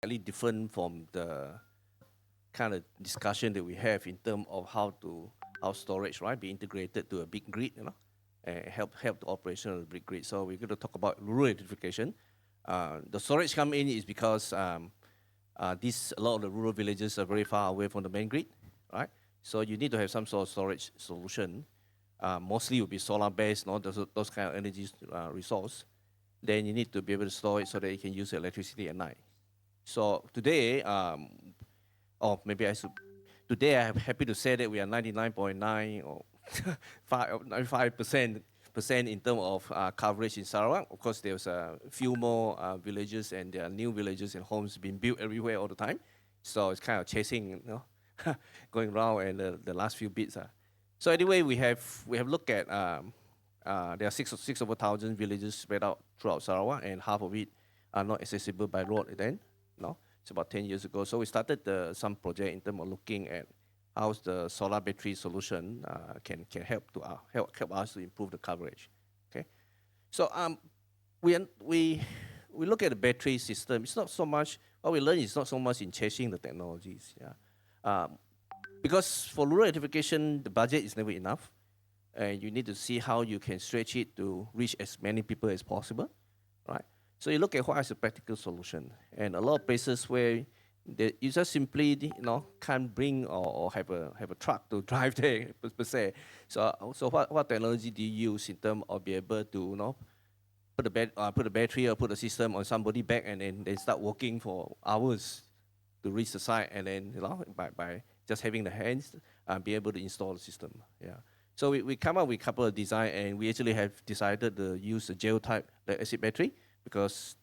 slightly different from the kind of discussion that we have in terms of how storage, right, be integrated to a big grid, and help the operation of the big grid. So we're going to talk about rural electrification. The storage come in is because a lot of the rural villages are very far away from the main grid, right? So you need to have some sort of storage solution. Mostly it will be solar based, those kind of energy resource. Then you need to be able to store it so that you can use electricity at night. So today, or maybe I should, today I'm happy to say that we are 99.9 or 95% in terms of coverage in Sarawak. Of course, there's a few more villages, and there are new villages and homes being built everywhere all the time. So it's kind of chasing, going around, and the last few bits. So anyway, we have looked at there are six over 1,000 villages spread out throughout Sarawak, and half of it are not accessible by road. Then, it's about 10 years ago. So we started some project in terms of looking at how the solar battery solution can help us to improve the coverage. Okay, so we look at the battery system. It's not so much what we learn is not so much in chasing the technologies. Because for rural electrification, the budget is never enough, and you need to see how you can stretch it to reach as many people as possible, right? So you look at what is a practical solution, and a lot of places where you just simply can't bring or have a truck to drive there per se. So what technology do you use in terms of be able to put a battery or put a system on somebody's back, and then they start walking for hours to reach the site, and then by just having the hands be able to install the system. Yeah. So we come up with a couple of design, and we actually have decided to use a gel type lead acid battery because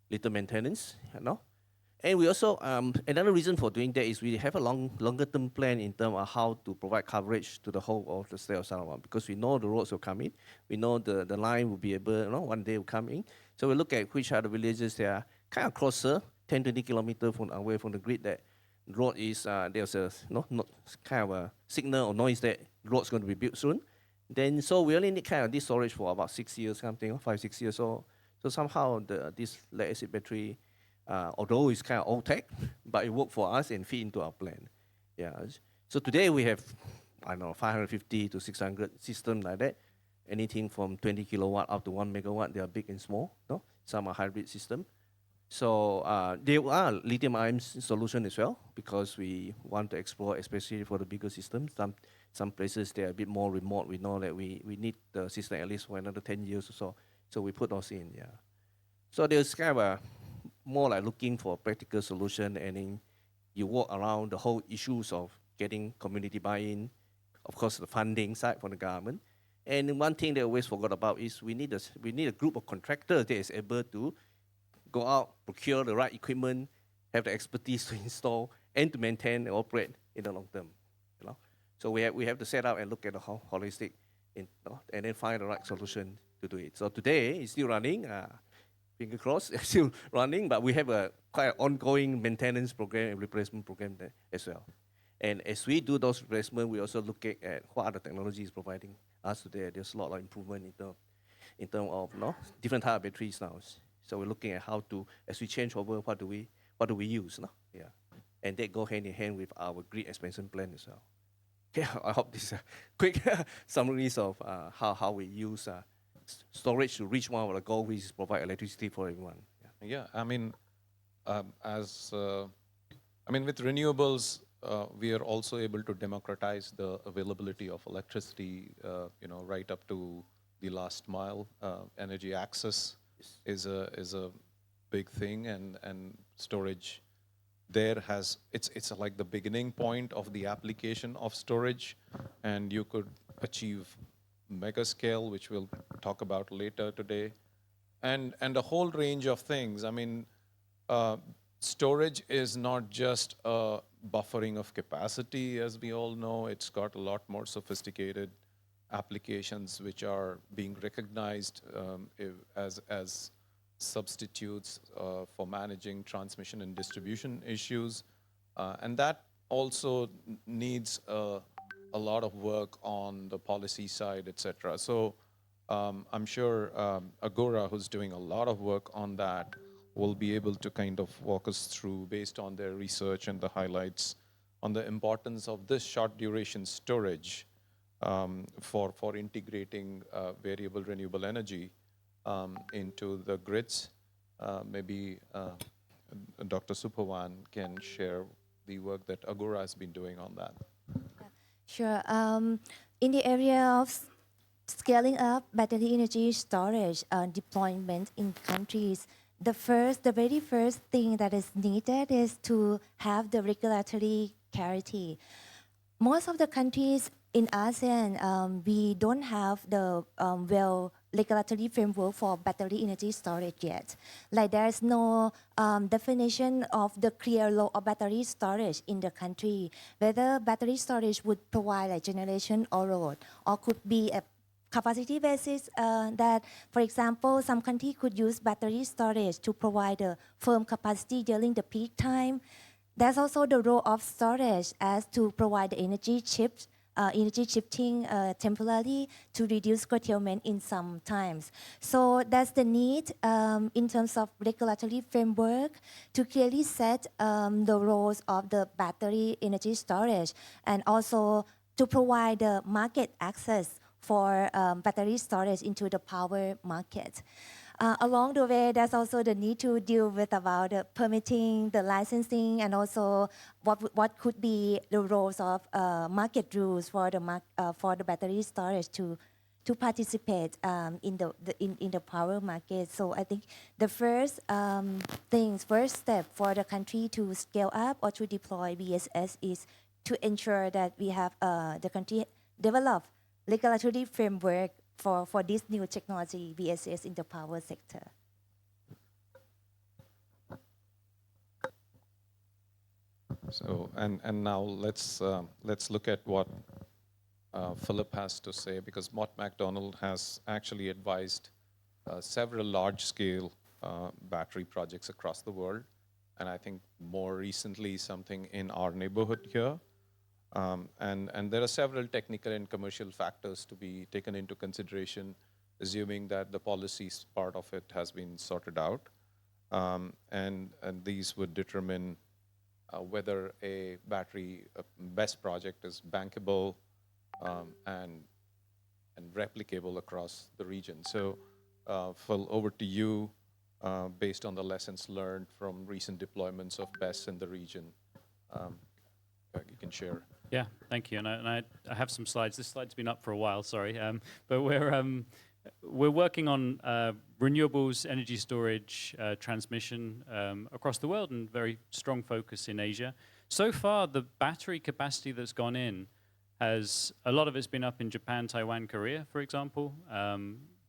little maintenance, And we also another reason for doing that is we have a longer term plan in terms of how to provide coverage to the whole of the state of Sarawak, because we know the roads will come in, we know the line will be able, one day will come in. So we look at which are the villages that are kind of closer, 10-20 kilometers away from the grid, that road is there's a not kind of a signal or noise that road's going to be built soon. Then so we only need kind of this storage for about 6 years, something 5-6 years. So somehow this lead acid battery, although it's kind of old tech, but it worked for us and fit into our plan. Yeah. So today we have 550 to 600 systems like that. Anything from 20 kilowatt up to 1 megawatt. They are big and small. Some are hybrid system. So there are lithium-ion solution as well, because we want to explore, especially for the bigger systems. Some places they are a bit more remote. We know that we need the system at least for another 10 years or so. So we put those in. Yeah. So there's kind of a more like looking for a practical solution, and then you walk around the whole issues of getting community buy-in, of course the funding side from the government. And one thing they always forgot about is we need a group of contractors that is able to go out, procure the right equipment, have the expertise to install and to maintain and operate in the long term. So we have to set up and look at the whole holistic, and then find the right solution to do it. So today it's still running. Finger crossed, it's still running, but we have a quite ongoing maintenance program and replacement program there as well. And as we do those replacements, we also look at what other technologies providing us today. There's a lot of improvement in terms of different type of batteries now. So we're looking at how to, as we change over, what do we use? Yeah, and that go hand in hand with our grid expansion plan as well. Okay, I hope this is a quick summaries of how we use storage to reach one of the goals, which is provide electricity for everyone. Yeah, with renewables, we are also able to democratize the availability of electricity, right up to the last mile. Energy access is a big thing, and storage there it's like the beginning point of the application of storage, and you could achieve mega scale, which we'll talk about later today, and a whole range of things. Storage is not just a buffering of capacity, as we all know. It's got a lot more sophisticated applications which are being recognized as substitutes for managing transmission and distribution issues. And that also needs a lot of work on the policy side, etc. So I'm sure Agora, who's doing a lot of work on that, will be able to kind of walk us through, based on their research and the highlights, on the importance of this short duration storage for integrating variable renewable energy into the grids. Maybe Dr. Supawan can share the work that Agora has been doing on that. Sure. In the area of scaling up battery energy storage deployment in countries, the very first thing that is needed is to have the regulatory clarity. Most of the countries in ASEAN, we don't have the regulatory framework for battery energy storage yet. Like there's no definition of the clear law of battery storage in the country, whether battery storage would provide a generation or load, or could be a capacity basis that, for example, some country could use battery storage to provide a firm capacity during the peak time. There's also the role of storage as to provide the energy shifting temporarily to reduce curtailment in some times. So that's the need in terms of regulatory framework to clearly set the roles of the battery energy storage, and also to provide the market access for battery storage into the power market. Along the way, there's also the need to deal with about the permitting, the licensing, and also what could be the roles of market rules for the battery storage to participate in the power market. So I think the first step for the country to scale up or to deploy BSS is to ensure that we have the country develop regulatory framework for this new technology, BSS, in the power sector. So, and now let's look at what Philip has to say, because Mott MacDonald has actually advised several large-scale battery projects across the world, and I think more recently something in our neighborhood here. And there are several technical and commercial factors to be taken into consideration, assuming that the policy part of it has been sorted out. And these would determine whether a battery BESS project is bankable and replicable across the region. So Phil, over to you, based on the lessons learned from recent deployments of BESS in the region. You can share. Yeah, thank you. And I have some slides. This slide's been up for a while, sorry. But we're working on renewables, energy storage, transmission across the world, and very strong focus in Asia. So far, the battery capacity that's gone in a lot of it's been up in Japan, Taiwan, Korea, for example.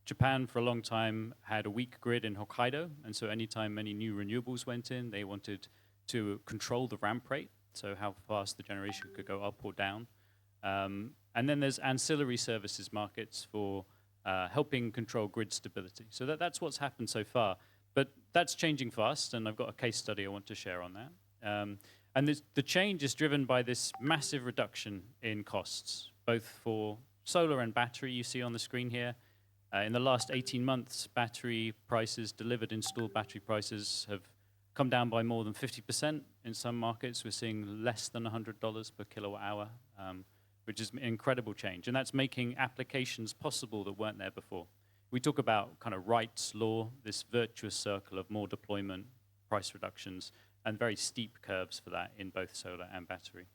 Japan, for a long time, had a weak grid in Hokkaido, and so anytime any new renewables went in, they wanted to control the ramp rate, so how fast the generation could go up or down. And then there's ancillary services markets for helping control grid stability. So that's what's happened so far. But that's changing fast, and I've got a case study I want to share on that. And the change is driven by this massive reduction in costs, both for solar and battery, you see on the screen here. In the last 18 months, battery prices, delivered installed battery prices, have come down by more than 50%. In some markets, we're seeing less than $100 per kilowatt hour, which is an incredible change. And that's making applications possible that weren't there before. We talk about kind of Wright's law, this virtuous circle of more deployment, price reductions, and very steep curves for that in both solar and battery.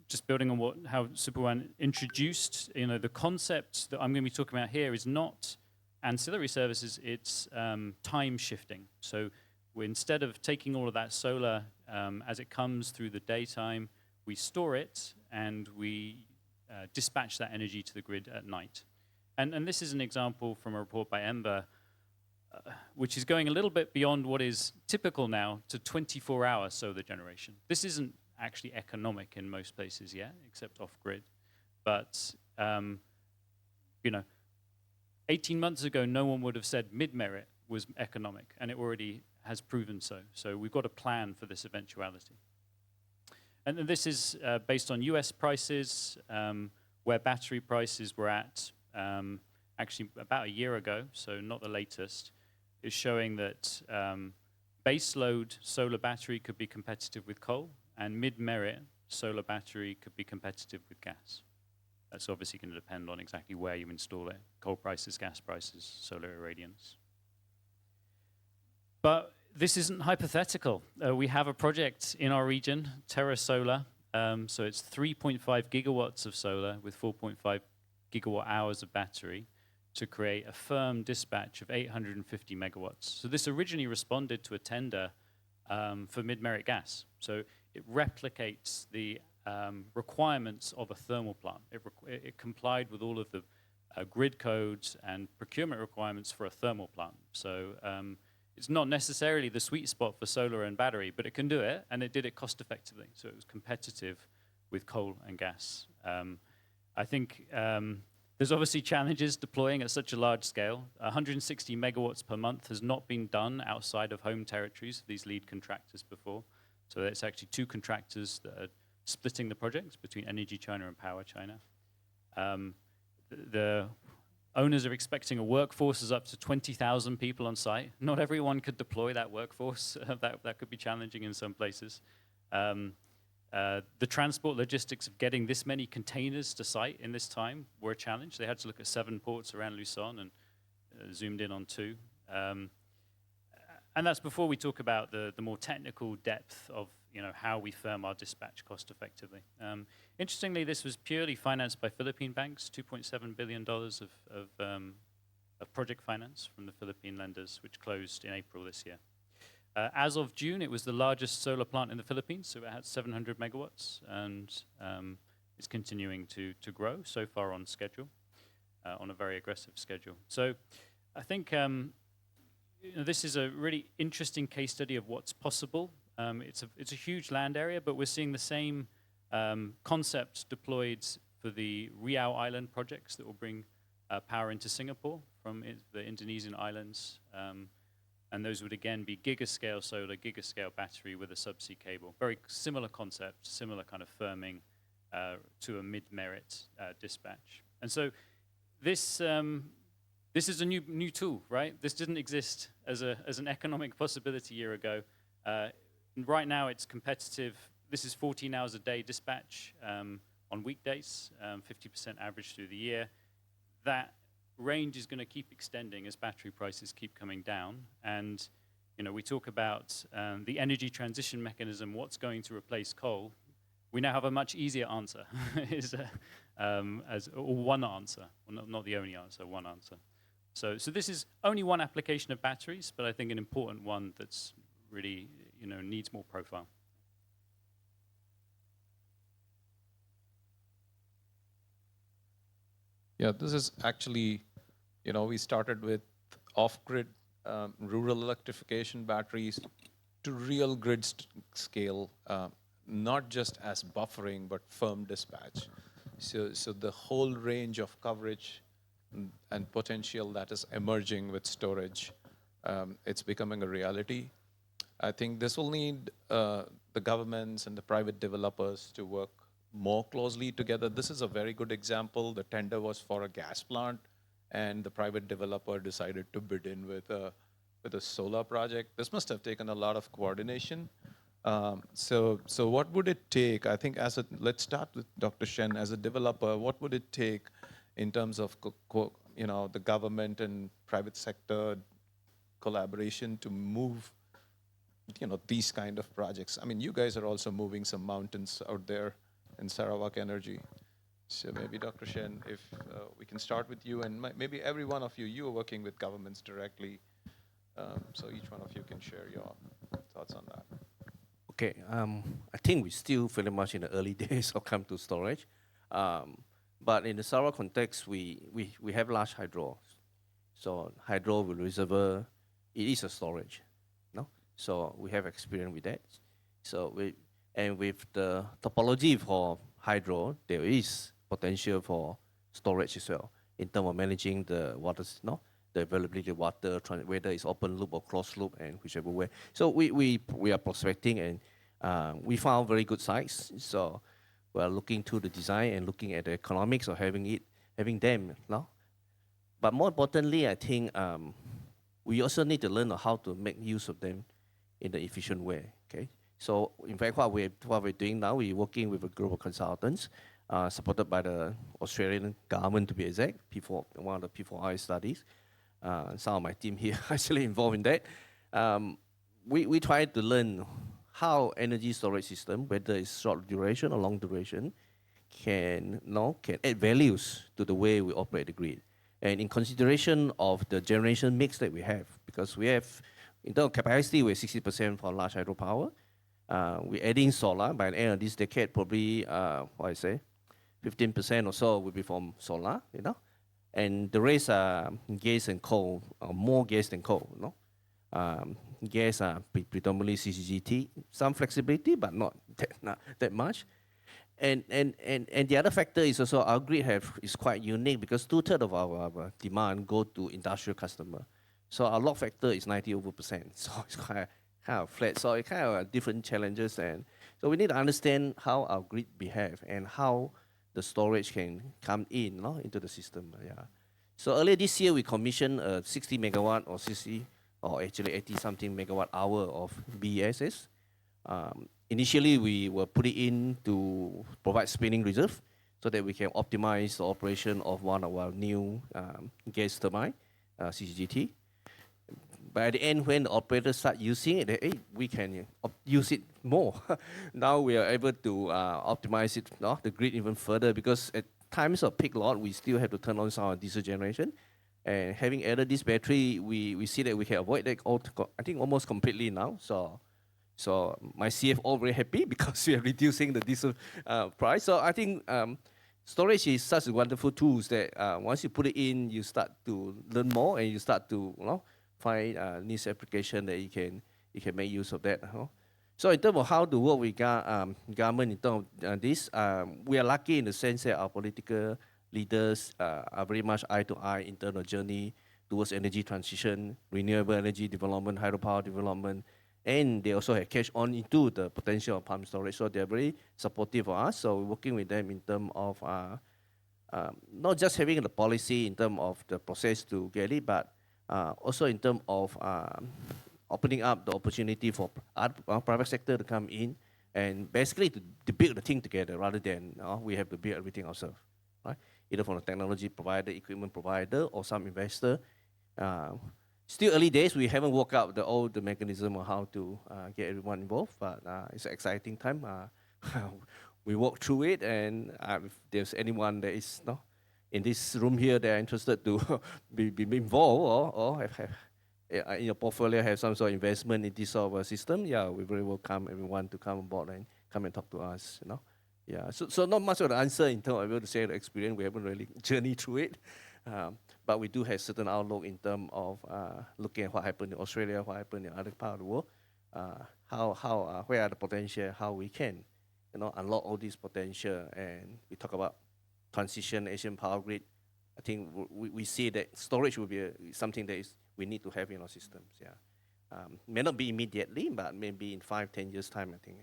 Just building on how Supawan introduced, the concept that I'm going to be talking about here is not ancillary services, it's time shifting. So instead of taking all of that solar as it comes through the daytime, we store it and we dispatch that energy to the grid at night. And this is an example from a report by EMBA, which is going a little bit beyond what is typical now to 24-hour solar generation. This isn't actually economic in most places yet, except off-grid. But, 18 months ago, no one would have said mid-merit was economic, and it already has proven so. So we've got a plan for this eventuality. And this is based on US prices, where battery prices were at actually about a year ago, so not the latest. is showing that base load solar battery could be competitive with coal, and mid-merit solar battery could be competitive with gas. That's obviously going to depend on exactly where you install it: coal prices, gas prices, solar irradiance. But this isn't hypothetical. We have a project in our region, Terra Solar. So it's 3.5 gigawatts of solar with 4.5 gigawatt hours of battery to create a firm dispatch of 850 megawatts. So this originally responded to a tender for mid-merit gas. So it replicates the requirements of a thermal plant. It complied with all of the grid codes and procurement requirements for a thermal plant. So it's not necessarily the sweet spot for solar and battery, but it can do it, and it did it cost effectively. So it was competitive with coal and gas. I think there's obviously challenges deploying at such a large scale. 160 megawatts per month has not been done outside of home territories of these lead contractors before. So it's actually two contractors that are splitting the projects between Energy China and Power China. The owners are expecting a workforce of up to 20,000 people on site. Not everyone could deploy that workforce. That could be challenging in some places. The transport logistics of getting this many containers to site in this time were a challenge. They had to look at 7 ports around Luzon and zoomed in on 2. And that's before we talk about the more technical depth of how we firm our dispatch cost effectively. Interestingly, this was purely financed by Philippine banks, $2.7 billion of project finance from the Philippine lenders, which closed in April this year. As of June, it was the largest solar plant in the Philippines, so it had 700 megawatts, and it's continuing to grow, so far on schedule, on a very aggressive schedule. So I think this is a really interesting case study of what's possible. It's a huge land area, but we're seeing the same concept deployed for the Riau Island projects that will bring power into Singapore from the Indonesian islands. And those would again be gigascale solar, gigascale battery with a subsea cable. Very similar concept, similar kind of firming to a mid-merit dispatch. And so this is a new tool, right? This didn't exist as an economic possibility a year ago. Right now it's competitive. This is 14 hours a day dispatch on weekdays, 50% average through the year. That range is going to keep extending as battery prices keep coming down. And we talk about the energy transition mechanism, what's going to replace coal. We now have a much easier answer, or one answer, well, not the only answer, one answer. So this is only one application of batteries, but I think an important one that's really needs more profile. Yeah, this is actually, we started with off-grid rural electrification batteries to real grid scale, not just as buffering, but firm dispatch. So the whole range of coverage and potential that is emerging with storage, it's becoming a reality. I think this will need the governments and the private developers to work more closely together. This is a very good example. The tender was for a gas plant, and the private developer decided to bid in with a solar project. This must have taken a lot of coordination. So what would it take? I think let's start with Dr. Chen. As a developer, what would it take in terms of the government and private sector collaboration to move these kind of projects? I mean, you guys are also moving some mountains out there in Sarawak Energy. So maybe Dr. Shien, if we can start with you, and maybe every one of you are working with governments directly, so each one of you can share your thoughts on that. Okay, I think we're still very much in the early days of come to storage. But in the Sarawak context, we have large hydro. So hydro with reservoir, it is a storage. No? So we have experience with that. So with the topology for hydro, there is potential for storage as well in terms of managing the water, the availability of water, whether it's open loop or closed loop, and whichever way. So we are prospecting, and we found very good sites. So we are looking to the design and looking at the economics of having them. No? But more importantly, I think we also need to learn how to make use of them in the efficient way. Okay. So in fact, what we're doing now, we're working with a group of consultants, supported by the Australian government to be exact, one of the P4I studies. Some of my team here actually involved in that. We try to learn how energy storage system, whether it's short duration or long duration, can add values to the way we operate the grid. And in consideration of the generation mix that we have, because we have, in terms of capacity, we're 60% for large hydropower. We're adding solar. By the end of this decade, probably, 15% or so will be from solar, and the rest are gas and coal, or more gas than coal, gas are predominantly CCGT, some flexibility, but not that much. And the other factor is also our grid is quite unique because 2/3 of our demand go to industrial customer. So our load factor is 90%. So it's kind of flat. So it kind of different challenges, and so we need to understand how our grid behave and how the storage can come in into the system. Yeah. So earlier this year we commissioned a 60 megawatt or actually 80 something megawatt hour of BESS. Initially, we were put it in to provide spinning reserve so that we can optimize the operation of one of our new gas turbine, CCGT. But at the end, when the operators start using it, we can use it more. Now we are able to optimize it, the grid even further, because at times of peak load, we still have to turn on some diesel generation. And having added this battery, we see that we can avoid that I think almost completely now. So my CFO very happy because we are reducing the diesel price. So I think storage is such a wonderful tool that once you put it in, you start to learn more and you start to find niche application that you can make use of that. So in terms of how to work with government in terms of this, we are lucky in the sense that our political leaders are very much eye-to-eye in terms of journey towards energy transition, renewable energy development, hydropower development, and they also have catch on into the potential of pumped storage. So they're very supportive of us. So we're working with them in terms of not just having the policy in terms of the process to get it, but also in terms of opening up the opportunity for private sector to come in and basically to build the thing together rather than we have to build everything ourselves, right? Either from a technology provider, equipment provider, or some investor. Still early days, we haven't worked out all the mechanism of how to get everyone involved, but it's an exciting time. We walk through it, and if there's anyone that is in this room here that are interested to be involved or have in your portfolio have some sort of investment in this sort of a system, we very welcome everyone to come on board and come and talk to us. Yeah. So not much of the answer in terms of able to share the experience. We haven't really journeyed through it. But we do have certain outlook in terms of looking at what happened in Australia, what happened in other parts of the world, where are the potential, how we can, unlock all this potential. And we talk about transition, Asian power grid. I think we see that storage will be something that we need to have in our systems. Yeah, may not be immediately, but maybe in 5-10 years time, I think.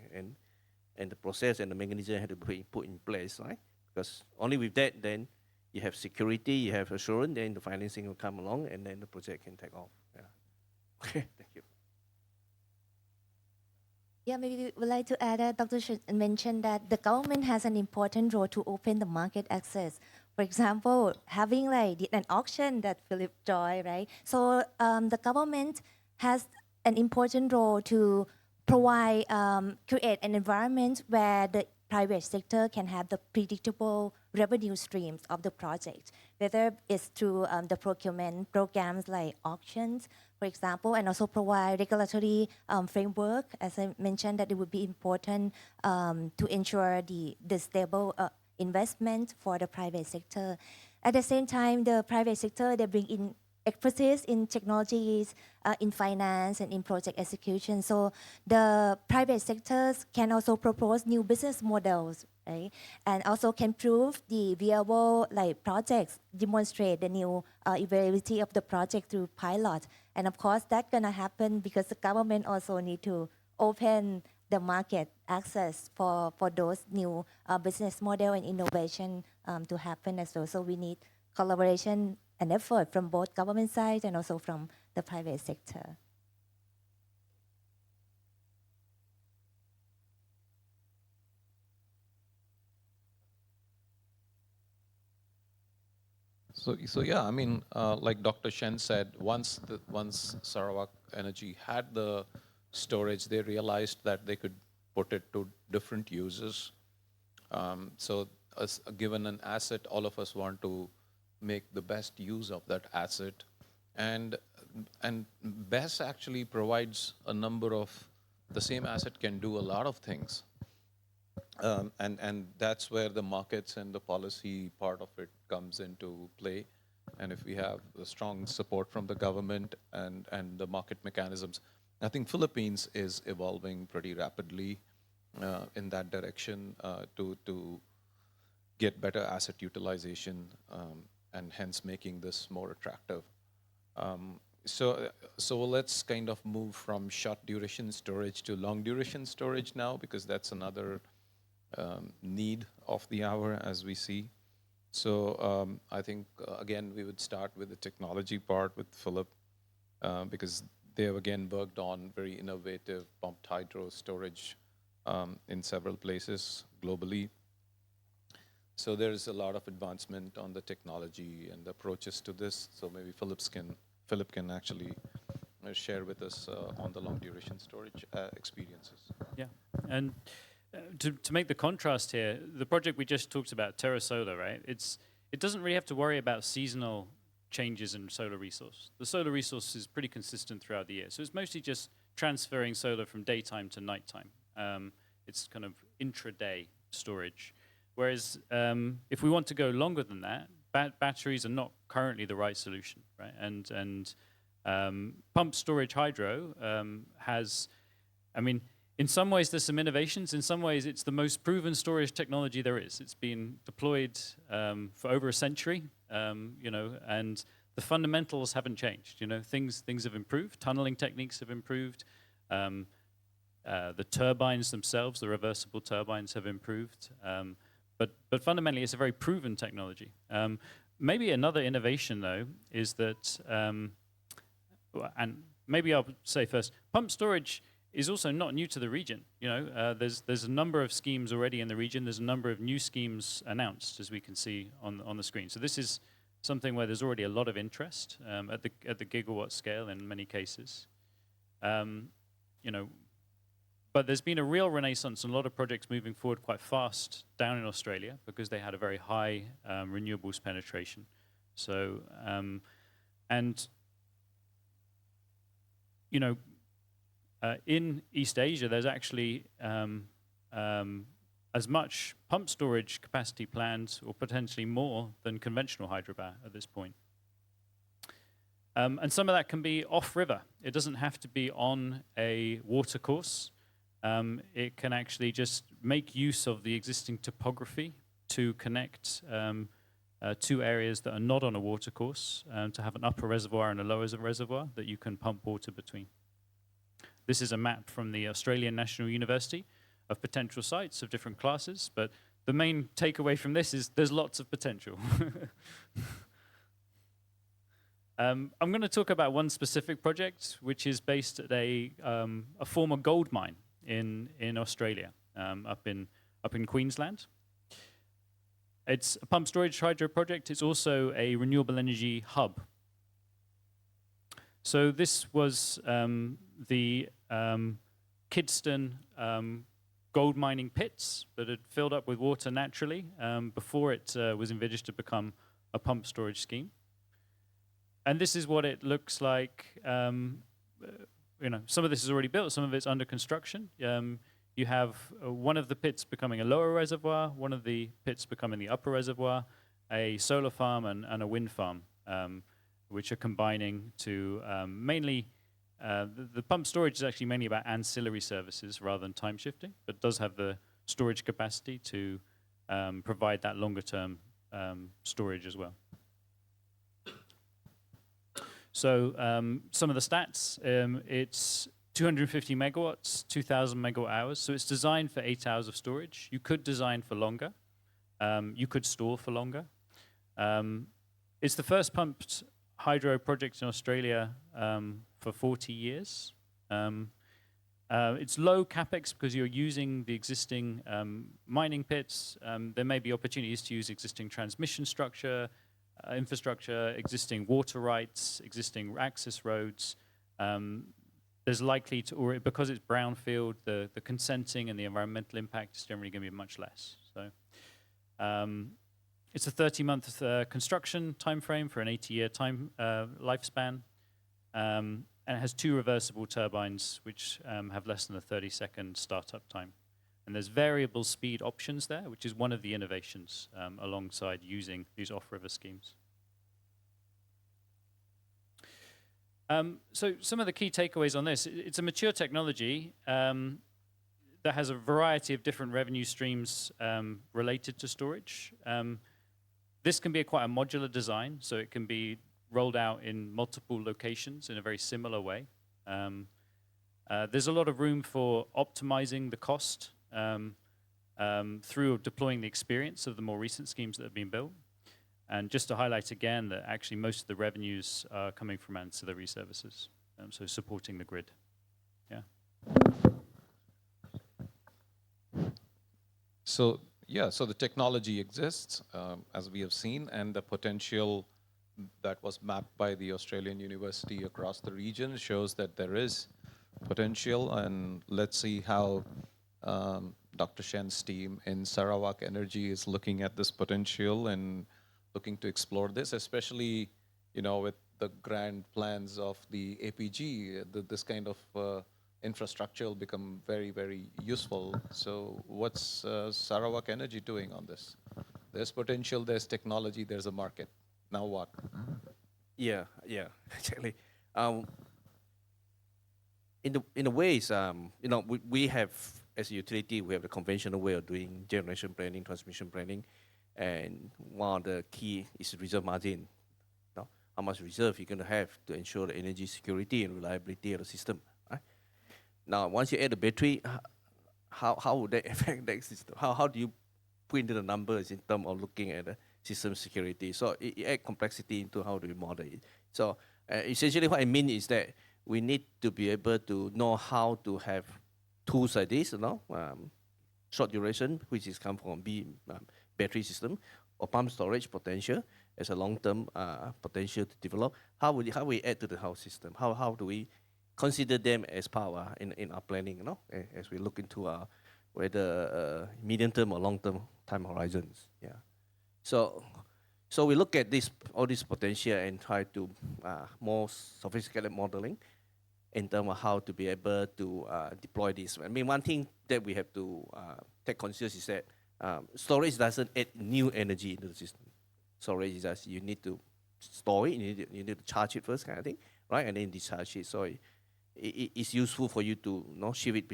And the process and the mechanism have to be put in place, right? Because only with that, then you have security, you have assurance, then the financing will come along, and then the project can take off. Yeah. Okay, thank you. Yeah, maybe we would like to add that Dr. Chen mentioned that the government has an important role to open the market access. For example, having an auction that Philip Joy, right? So the government has an important role to provide, create an environment where the private sector can have the predictable revenue streams of the project, whether it's through the procurement programs like auctions, for example, and also provide regulatory framework. As I mentioned, that it would be important to ensure the stable investment for the private sector. At the same time, the private sector, they bring in expertise in technologies, in finance, and in project execution. So the private sectors can also propose new business models, right? And also can prove the viable projects, demonstrate the new viability of the project through pilot. And of course, that's gonna happen because the government also need to open the market access for those new business model and innovation to happen as well. So we need collaboration an effort from both government side and also from the private sector. So yeah, I mean, like Dr. Shen said, once Sarawak Energy had the storage, they realized that they could put it to different uses. So given an asset, all of us want to make the best use of that asset. And BESS actually provides a number of, the same asset can do a lot of things. And that's where the markets and the policy part of it comes into play. And if we have the strong support from the government and the market mechanisms, I think Philippines is evolving pretty rapidly in that direction to get better asset utilization and hence making this more attractive. So let's kind of move from short duration storage to long duration storage now, because that's another need of the hour as we see. So I think, again, we would start with the technology part with Philip, because they have, again, worked on very innovative pumped hydro storage in several places globally. So there's a lot of advancement on the technology and the approaches to this. So maybe Philip can actually share with us on the long duration storage experiences. Yeah, and to make the contrast here, the project we just talked about, Terra Solar, right? It doesn't really have to worry about seasonal changes in solar resource. The solar resource is pretty consistent throughout the year, so it's mostly just transferring solar from daytime to nighttime. It's kind of intraday storage. Whereas if we want to go longer than that, batteries are not currently the right solution, right? And pumped storage hydro has, I mean, in some ways there's some innovations. In some ways it's the most proven storage technology there is. It's been deployed for over a century, you know, and the fundamentals haven't changed. You know, things have improved. Tunneling techniques have improved. The turbines themselves, the reversible turbines, have improved. But fundamentally, it's a very proven technology. Maybe another innovation, though, is that, and maybe I'll say first, pumped storage is also not new to the region. You know, there's a number of schemes already in the region. There's a number of new schemes announced, as we can see on the screen. So this is something where there's already a lot of interest at the gigawatt scale in many cases. You know, but there's been a real renaissance and a lot of projects moving forward quite fast down in Australia because they had a very high renewables penetration. So, and, you know, in East Asia, there's actually as much pump storage capacity planned, or potentially more, than conventional hydropower at this point. And some of that can be off-river. It doesn't have to be on a water course. It can actually just make use of the existing topography to connect two areas that are not on a water course, to have an upper reservoir and a lower reservoir that you can pump water between. This is a map from the Australian National University of potential sites of different classes, but the main takeaway from this is there's lots of potential. I'm going to talk about one specific project, which is based at a former gold mine in Australia, up in Queensland. It's a pumped storage hydro project. It's also a renewable energy hub. So this was the Kidston gold mining pits that had filled up with water naturally before it was envisaged to become a pumped storage scheme. And this is what it looks like. You know, some of this is already built, some of it's under construction. You have one of the pits becoming a lower reservoir, one of the pits becoming the upper reservoir, a solar farm and a wind farm, which are combining to mainly, the pump storage is actually mainly about ancillary services rather than time shifting, but does have the storage capacity to provide that longer term storage as well. So some of the stats, it's 250 megawatts, 2,000 megawatt hours. So it's designed for 8 hours of storage. You could design for longer. You could store for longer. It's the first pumped hydro project in Australia for 40 years. It's low capex because you're using the existing mining pits. There may be opportunities to use existing transmission structure, infrastructure, existing water rights, existing access roads. There's likely to, or because it's brownfield, the consenting and the environmental impact is generally going to be much less. So it's a 30-month construction timeframe for an 80-year lifespan. And it has 2 reversible turbines, which have less than a 30-second startup time. And there's variable speed options there, which is one of the innovations alongside using these off-river schemes. So some of the key takeaways on this: it's a mature technology that has a variety of different revenue streams related to storage. This can be quite a modular design, so it can be rolled out in multiple locations in a very similar way. There's a lot of room for optimizing the cost through deploying the experience of the more recent schemes that have been built. And just to highlight again that actually most of the revenues are coming from ancillary services, so supporting the grid. Yeah. So the technology exists, as we have seen, and the potential that was mapped by the Australian University across the region shows that there is potential. And let's see how Dr. Shen's team in Sarawak Energy is looking at this potential and looking to explore this, especially, with the grand plans of the APG. This kind of infrastructure will become very, very useful. So what's Sarawak Energy doing on this? There's potential, there's technology, there's a market. Now what? Yeah, actually. In a ways, we have, as a utility, we have the conventional way of doing generation planning, transmission planning, and one of the key is reserve margin. How much reserve you're going to have to ensure the energy security and reliability of the system. Right? Now, once you add the battery, how would that affect that system? How do you put into the numbers in terms of looking at the system security? So it adds complexity into how do we model it. So essentially what I mean is that we need to be able to know how to have tools like this, short duration, which is come from battery system, or pump storage potential as a long-term potential to develop. How we add to the whole system? How do we consider them as power in our planning, as we look into whether medium-term or long-term time horizons. Yeah. So we look at all this potential and try to more sophisticated modeling in terms of how to be able to deploy this. I mean, one thing that we have to take conscious is that storage doesn't add new energy into the system. Storage is just you need to store it, you need to charge it first, kind of thing, right? And then discharge it. So it's useful for you to shift it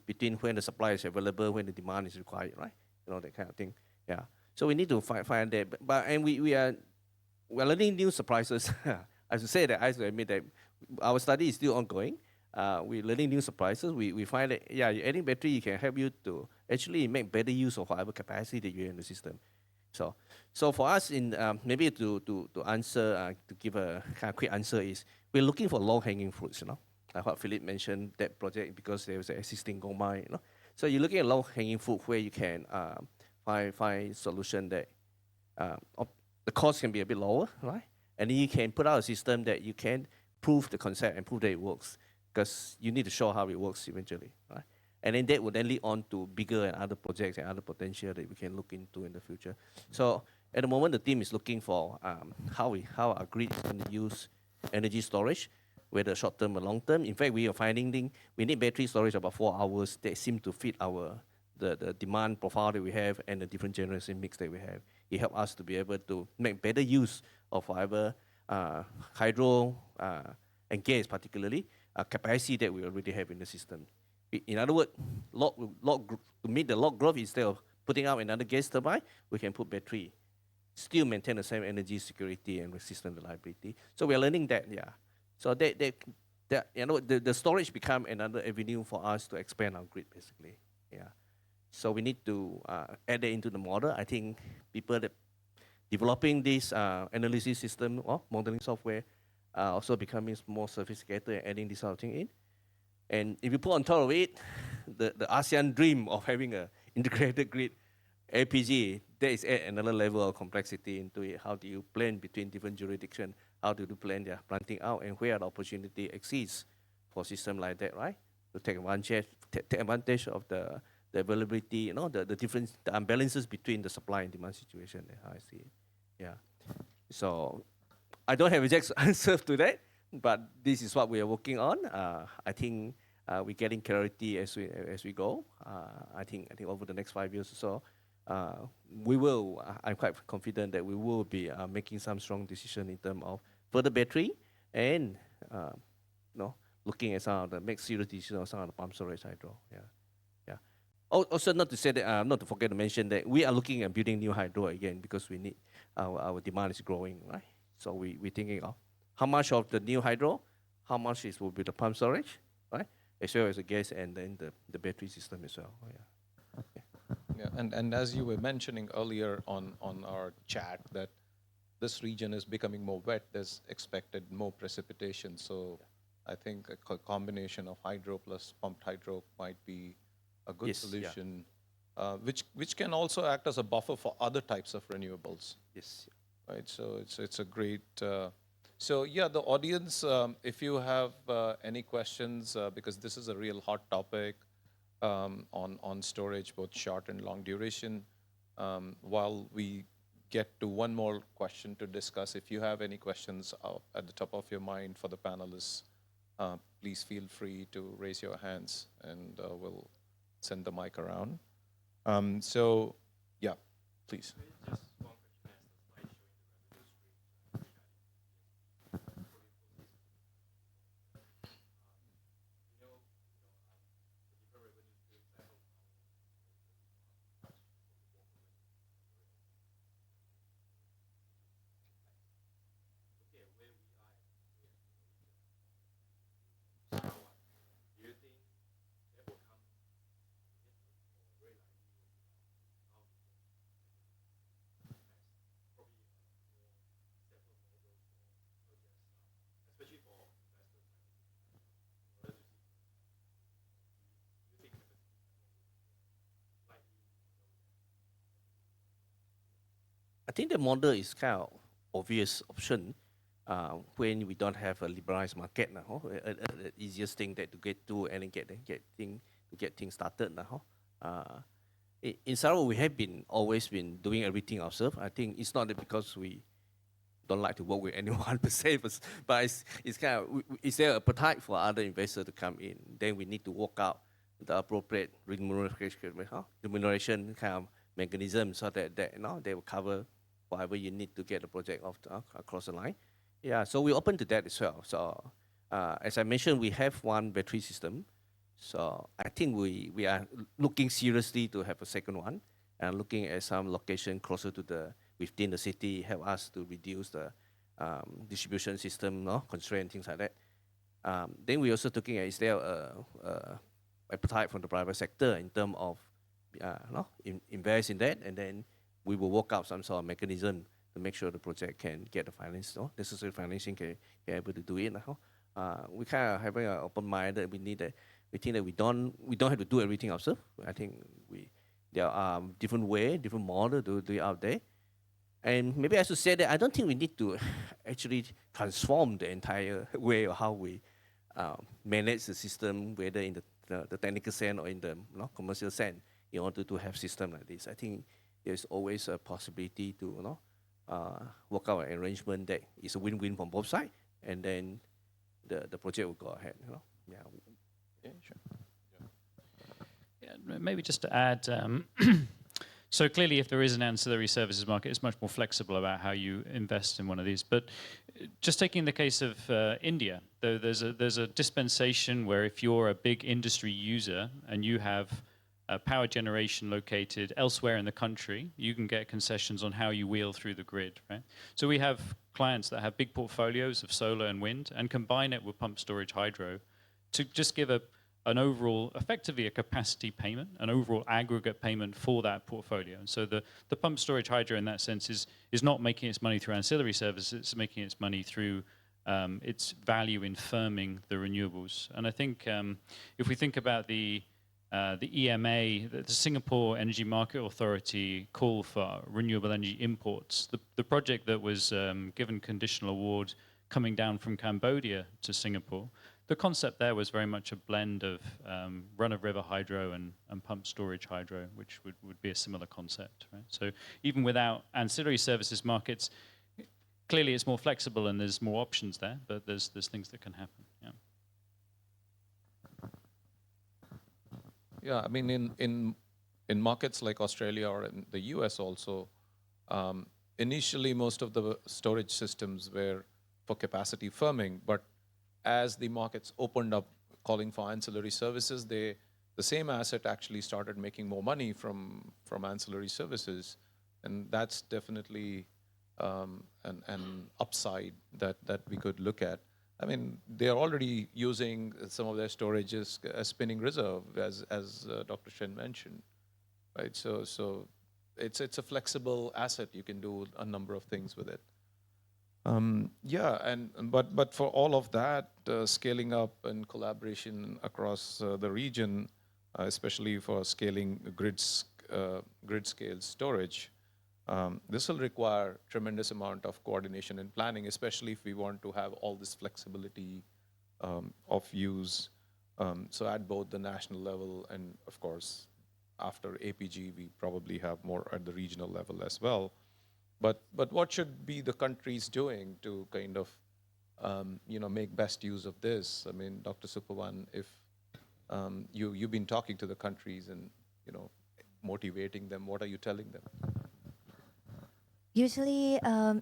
between when the supply is available, when the demand is required, right? That kind of thing. Yeah. So we need to find that. And we're learning new surprises. I should say that, I have to admit that our study is still ongoing. We're learning new surprises. We find that, adding battery can help you to actually make better use of whatever capacity that you have in the system. So for us, maybe to answer, to give a kind of quick answer is, we're looking for low-hanging fruits, Like what Philip mentioned, that project, because there was an existing gold mine, So you're looking at low-hanging fruit where you can find solution that the cost can be a bit lower, right? And then you can put out a system that you can prove the concept and prove that it works, because you need to show how it works eventually, right? And then that would then lead on to bigger and other projects and other potential that we can look into in the future. So at the moment, the team is looking for how our grid is going to use energy storage, whether short-term or long-term. In fact, we are finding we need battery storage about 4 hours that seem to fit the demand profile that we have and the different generation mix that we have. It helps us to be able to make better use of whatever hydro and gas, particularly, capacity that we already have in the system. In other words, to meet the load growth, instead of putting out another gas turbine, we can put battery, still maintain the same energy security and system reliability. So we are learning that, yeah. So the storage become another avenue for us to expand our grid, basically, yeah. So we need to add that into the model. I think people that developing this analysis system or modeling software, also becoming more sophisticated and adding this sort of thing in. And if you put on top of it, the ASEAN dream of having an integrated grid, LPG, there is another level of complexity into it. How do you plan between different jurisdictions? How do you plan their planting out, and where the opportunity exists for a system like that, right? To take advantage of the availability, the difference, the imbalances between the supply and demand situation. I see it. Yeah. So I don't have exact answer to that, but this is what we are working on. I think we're getting clarity as we go. I think over the next 5 years or so, we will. I'm quite confident that we will be making some strong decision in terms of further battery and looking at some of the make serious decisions on some of the pump storage hydro. Yeah. Also, not to say that, not to forget to mention that we are looking at building new hydro again because we need our demand is growing, right? So we're thinking of how much of the new hydro, how much will be the pump storage, right? As well as the gas and then the battery system as well. Yeah, and as you were mentioning earlier on our chat that this region is becoming more wet, there's expected more precipitation. So I think a combination of hydro plus pumped hydro might be a good solution, which can also act as a buffer for other types of renewables. Yes. Right. So it's a great. So yeah, the audience, if you have any questions, because this is a real hot topic on storage, both short and long duration. While we get to one more question to discuss, if you have any questions at the top of your mind for the panelists, please feel free to raise your hands, and we'll send the mic around. So, yeah, please. I think the model is kind of obvious option when we don't have a liberalized market now. The easiest thing that to get to and get things started now. In Sarawak, we have always been doing everything ourselves. I think it's not that because we don't like to work with anyone per se, but it's kind of, is there appetite for other investors to come in? Then we need to work out the appropriate remuneration kind of mechanism so that they will cover whatever you need to get the project across the line. Yeah, so we're open to that as well. So as I mentioned, we have one battery system. So I think we are looking seriously to have a second one and looking at some location closer to within the city, help us to reduce the distribution system constraint, things like that. Then we're also looking at, is there appetite from the private sector in terms of invest in that, and then we will work out some sort of mechanism to make sure the project can get the finance, necessary financing, can be able to do it now. We kind of having an open mind that we think that we don't have to do everything ourselves. I think there are different way, different model to do it out there. And maybe I should say that I don't think we need to actually transform the entire way of how we manage the system, whether in the technical sense or in the commercial sense, in order to have system like this. I think there's always a possibility to work out an arrangement that is a win-win from both sides, and then the project will go ahead. Yeah. Yeah, sure. Yeah, maybe just to add, so clearly if there is an ancillary services market, it's much more flexible about how you invest in one of these. But just taking the case of India, though, there's a dispensation where if you're a big industry user and you have power generation located elsewhere in the country, you can get concessions on how you wheel through the grid, right? So we have clients that have big portfolios of solar and wind and combine it with pump storage hydro to just give a an overall, effectively a capacity payment, an overall aggregate payment for that portfolio. And so the pump storage hydro in that sense is not making its money through ancillary services, it's making its money through its value in firming the renewables. And I think if we think about the EMA, the Singapore Energy Market Authority call for renewable energy imports, the project that was given conditional award coming down from Cambodia to Singapore, the concept there was very much a blend of run-of-river hydro and pump storage hydro, which would be a similar concept, right? So even without ancillary services markets, clearly it's more flexible and there's more options there, but there's things that can happen, yeah. Yeah, I mean, in markets like Australia or in the US also, initially most of the storage systems were for capacity firming, but as the markets opened up calling for ancillary services, the same asset actually started making more money from ancillary services. And that's definitely an upside that we could look at. I mean, they're already using some of their storages as spinning reserve, as Dr. Chen mentioned, right? So it's a flexible asset. You can do a number of things with it. Yeah, but for all of that, scaling up and collaboration across the region, especially for scaling grid scale storage, this will require tremendous amount of coordination and planning, especially if we want to have all this flexibility of use. So at both the national level and, of course, after APG, we probably have more at the regional level as well. But what should be the countries doing to kind of, make best use of this? I mean, Dr. Supawan, if you've been talking to the countries and, motivating them, what are you telling them? Usually,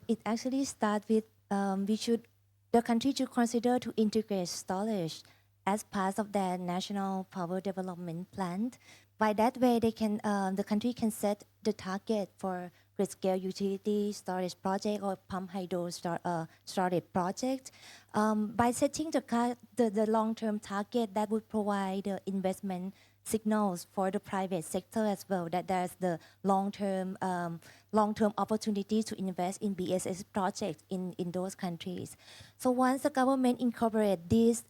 it actually starts with the country should consider to integrate storage as part of their national power development plan. By that way, the country can set the target for grid-scale utility storage project or pump hydro storage project. By setting the long-term target, that would provide the investment signals for the private sector as well, that there's the long-term opportunity to invest in BSS projects in those countries. So once the government incorporate this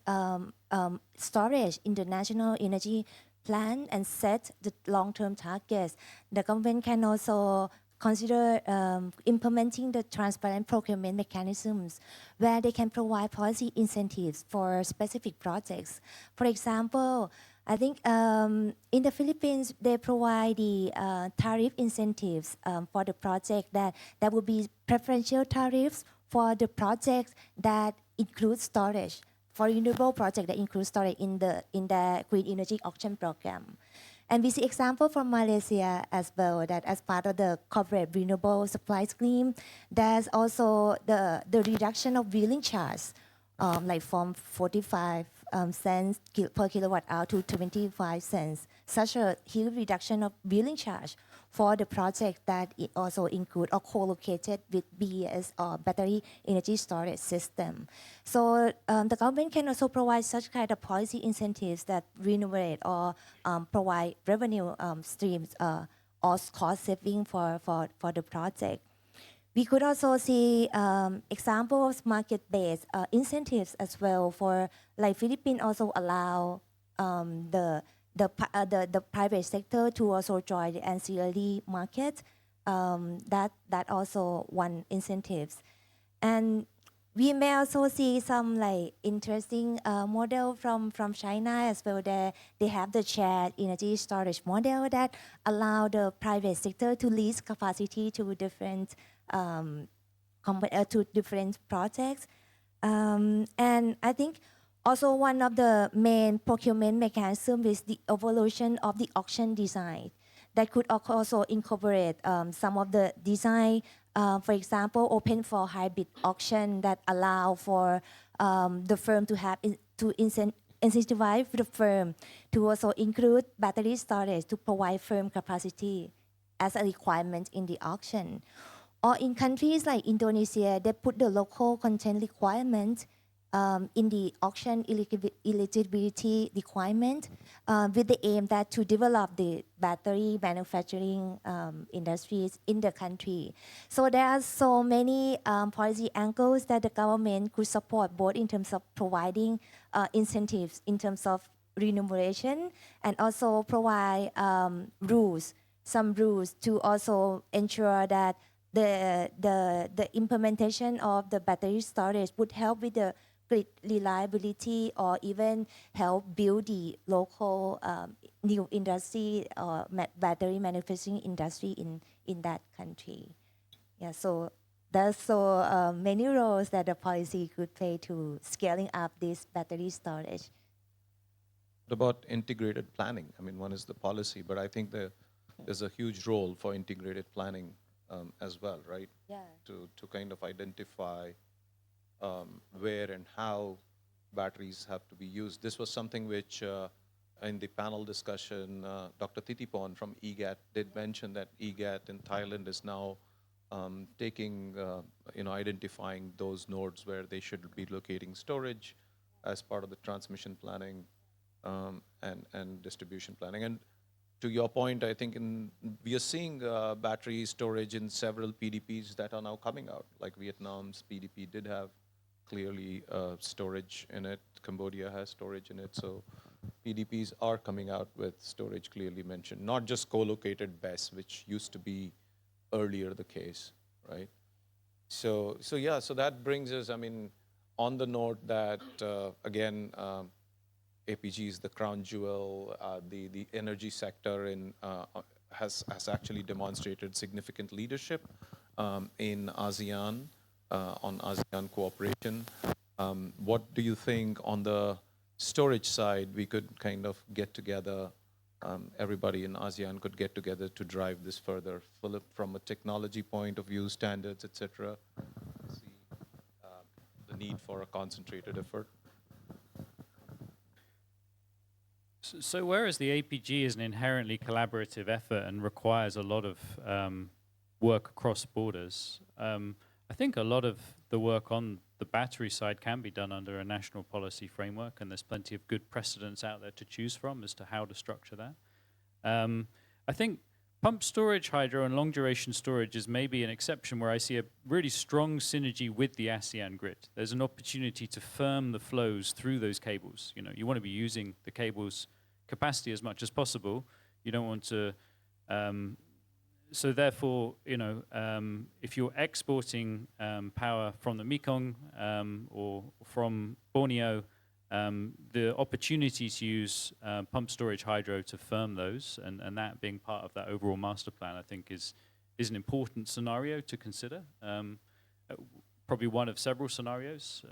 storage in the national energy plan and set the long-term targets, the government can also consider implementing the transparent procurement mechanisms where they can provide policy incentives for specific projects. For example, I think in the Philippines, they provide the tariff incentives for the project that would be preferential tariffs for the projects that include storage, for renewable project that include storage in the green energy auction program. And we see example from Malaysia as well, that as part of the corporate renewable supply scheme, there's also the reduction of wheeling charge, like from 45 cents per kilowatt hour to 25 cents. Such a huge reduction of wheeling charge for the project that it also include or co-located with BES or battery energy storage system. So the government can also provide such kind of policy incentives that remunerate or provide revenue streams or cost saving for the project. We could also see examples of market-based incentives as well. For like Philippines also allow the private sector to also join the ancillary market. That also one incentives, and we may also see some like interesting model from China as well. They have the shared energy storage model that allow the private sector to lease capacity to different projects. And I think also one of the main procurement mechanisms is the evolution of the auction design that could also incorporate some of the design, for example, open for hybrid auction that allow for the firm to have to incentivize the firm to also include battery storage to provide firm capacity as a requirement in the auction. Or in countries like Indonesia, they put the local content requirement in the auction eligibility requirement with the aim that to develop the battery manufacturing industries in the country. So there are so many policy angles that the government could support, both in terms of providing incentives in terms of remuneration and also provide some rules to also ensure that the implementation of the battery storage would help with the grid reliability or even help build the local new industry or battery manufacturing industry in that country. Yeah, so there's so many roles that the policy could play to scaling up this battery storage. What about integrated planning? I mean, one is the policy, but I think there's a huge role for integrated planning as well, right? Yeah. To kind of identify where and how batteries have to be used. This was something which in the panel discussion, Dr. Titipon from EGAT did mention that EGAT in Thailand is now taking, identifying those nodes where they should be locating storage as part of the transmission planning and distribution planning. And to your point, I think we are seeing battery storage in several PDPs that are now coming out. Like Vietnam's PDP did have clearly storage in it. Cambodia has storage in it. So PDPs are coming out with storage clearly mentioned, not just co-located BESS, which used to be earlier the case, right? So that brings us, I mean, on the note that, again, APG is the crown jewel. The energy sector has actually demonstrated significant leadership in ASEAN, on ASEAN cooperation. What do you think on the storage side we could kind of get together, everybody in ASEAN could get together to drive this further, Philip, from a technology point of view, standards, etc., see the need for a concentrated effort? So whereas the APG is an inherently collaborative effort and requires a lot of work across borders, I think a lot of the work on the battery side can be done under a national policy framework, and there's plenty of good precedents out there to choose from as to how to structure that. I think pump storage, hydro, and long-duration storage is maybe an exception where I see a really strong synergy with the ASEAN grid. There's an opportunity to firm the flows through those cables. You know, you want to be using the cable's capacity as much as possible. You don't want to... so therefore, if you're exporting power from the Mekong or from Borneo, the opportunity to use pump storage hydro to firm those, and that being part of that overall master plan, I think is an important scenario to consider. Probably one of several scenarios.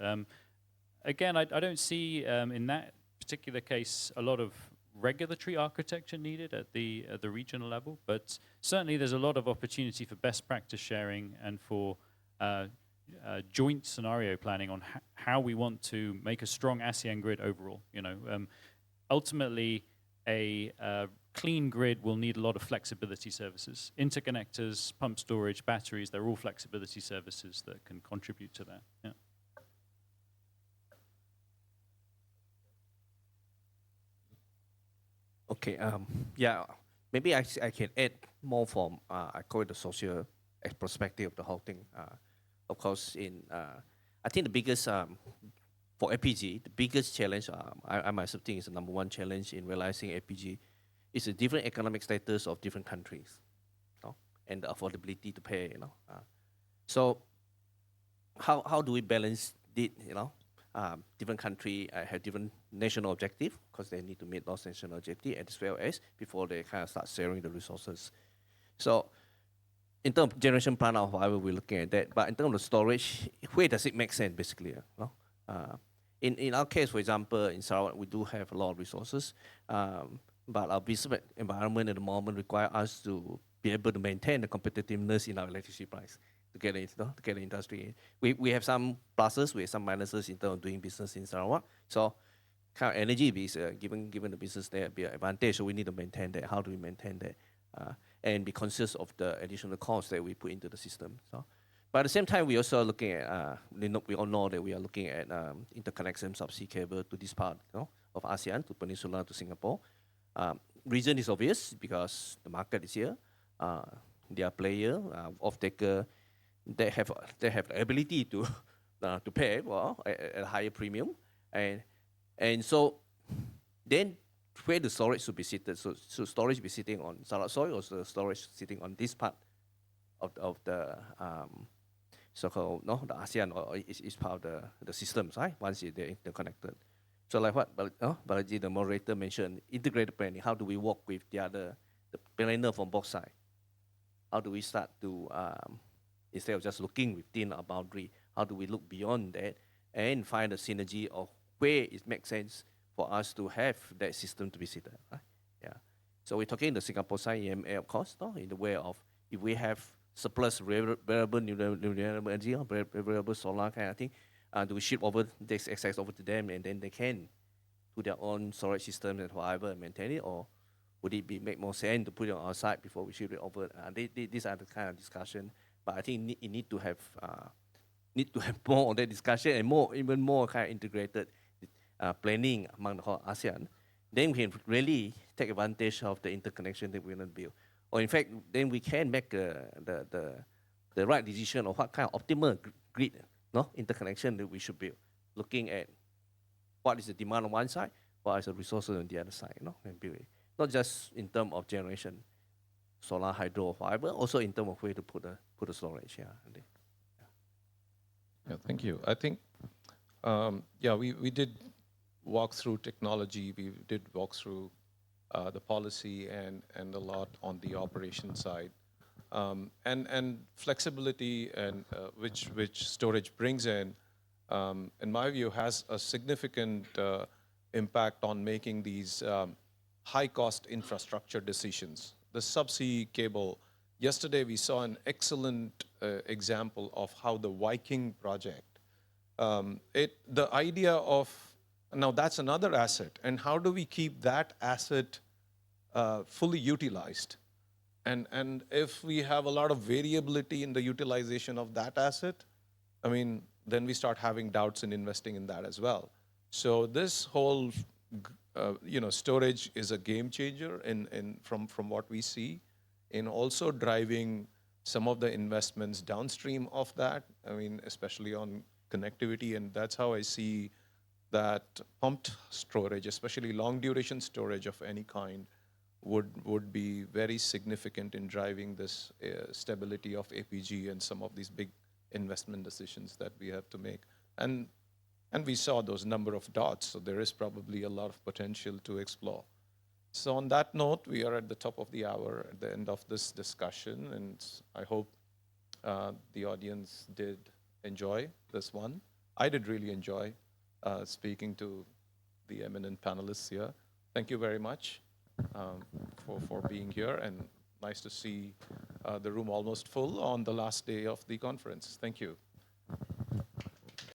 Again, I don't see in that particular case a lot of regulatory architecture needed at the regional level, but certainly there's a lot of opportunity for best practice sharing and for joint scenario planning on how we want to make a strong ASEAN grid overall. Ultimately, a clean grid will need a lot of flexibility services. Interconnectors, pump storage, batteries, they're all flexibility services that can contribute to that. Yeah. Okay, maybe I can add more from, I call it the social perspective of the whole thing. Of course, I think the biggest, for APG, the biggest challenge, I myself think is the number one challenge in realizing APG is the different economic status of different countries, and the affordability to pay, So how do we balance it, different country have different national objective because they need to meet those national objective as well as before they kind of start sharing the resources. So in terms of generation plan of however we're looking at that, but in terms of storage, where does it make sense basically? In our case, for example, in Sarawak, we do have a lot of resources, but our business environment at the moment require us to be able to maintain the competitiveness in our electricity price to get the industry. We have some pluses, we have some minuses in terms of doing business in Sarawak. So kind of energy is given the business there be an advantage, so we need to maintain that. How do we maintain that? And be conscious of the additional costs that we put into the system. So, But at the same time, we also are looking at, we all know that we are looking at interconnection subsea cable to this part, of ASEAN, to Peninsula, to Singapore. Reason is obvious, because the market is here. They are player, off-taker, they have the ability to pay at a higher premium, and so then where the storage should be seated. So storage be sitting on Sarawak soil, or the storage sitting on this part of the so-called the ASEAN, or is part of the systems, right? Once they're interconnected. So like what Balaji, the moderator, mentioned, integrated planning. How do we work with the planner from both sides? How do we start to, instead of just looking within our boundary, how do we look beyond that and find a synergy of where it makes sense for us to have that system to be seated, right? Yeah. So we're talking the Singapore side, EMA, of course, in the way of, if we have surplus variable renewable energy, or variable solar kind of thing, do we ship over this excess over to them, and then they can do their own storage system and whatever and maintain it, or would it make more sense to put it on our side before we ship it over? These are the kind of discussion. But I think it need to have more of that discussion, and even more kind of integrated planning among the whole ASEAN. Then we can really take advantage of the interconnection that we're going to build. Or in fact, then we can make the right decision of what kind of optimal grid interconnection that we should build, looking at what is the demand on one side, what is the resources on the other side, and build it. Not just in terms of generation, solar, hydro, or whatever, also in terms of where to put the storage. Yeah, thank you. I think, we did walk through technology, we did walk through the policy, and a lot on the operation side. And flexibility, and which storage brings in my view, has a significant impact on making these high-cost infrastructure decisions. The subsea cable, yesterday we saw an excellent example of how the Viking project, the idea of, now that's another asset, and how do we keep that asset fully utilized? And if we have a lot of variability in the utilization of that asset, then we start having doubts in investing in that as well. So this whole storage is a game changer from what we see, in also driving some of the investments downstream of that, especially on connectivity. And that's how I see that pumped storage, especially long duration storage of any kind, would be very significant in driving this stability of APG and some of these big investment decisions that we have to make. And we saw those number of dots, so there is probably a lot of potential to explore. So on that note, we are at the top of the hour, at the end of this discussion, and I hope the audience did enjoy this one. I did really enjoy speaking to the eminent panelists here. Thank you very much for being here, and nice to see the room almost full on the last day of the conference. Thank you.